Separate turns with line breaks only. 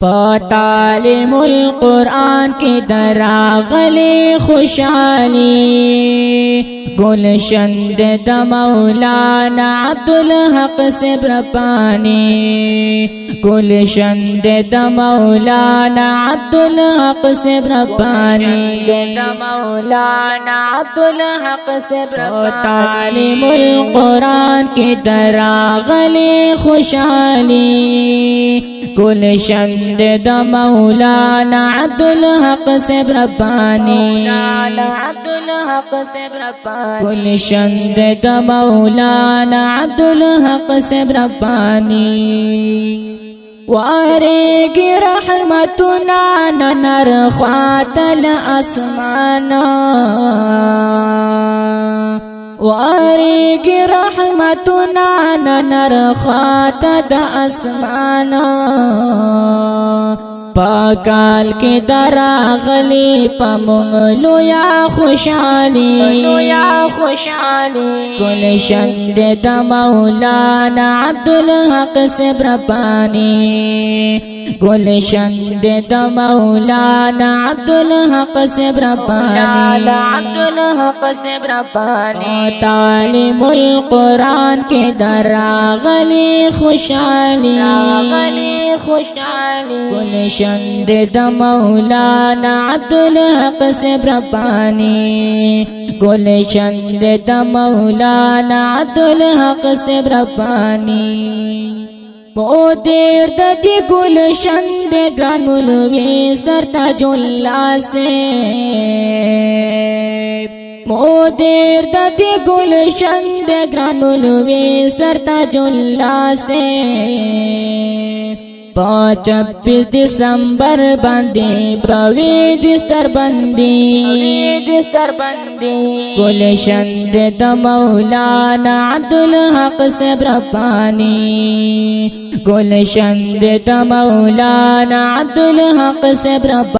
तालीमुल कुरान की दरागले खुशाली गुलशन द मौलाना अब्दुल हक से ब्रपानी गुलशन द मौलाना अब्दुल हक से ब्रपानी मौलाना अब्दुल हक से तालीमुल कुरान की दरागले खुशाली गुलशन द मौलाना अब्दुल हक से ब्रपानी अब्दुल हक से ब्रपानी गुलशन द मौलाना अब्दुल हक से ब्रपानी वारेगी रहमतुना नर ख्वातल आसमाना वारेगी रहमतुना नर ख्वातल आसमाना पाकाल के दरागली पमुंगलो या खुशाली गुलशन द मौलाना अब्दुल हक से ब्रपानी गुलशन द मौलाना अब्दुल हक से ब्रपानी अब्दुल हक से ब्रपानी तालीमुल कुरान के दरागली खुशाली गुलशन द मौलाना अब्दुल हक से ब्रपानी गुलशन द मौलाना अब्दुल हक से ब्रपानी मोदेर ददी गुलशन द ग्रानुल वेसर ताजुल्ला से मोदेर ददी गुलशन द ग्रानुल वेसर ताजुल्ला से 25 दिसंबर बंदी प्रवेद बंदी गुलशन द मौलाना अब्दुल हक से ब्रपानी गुलशन द मौलाना अब्दुल हक से ब्रपानी।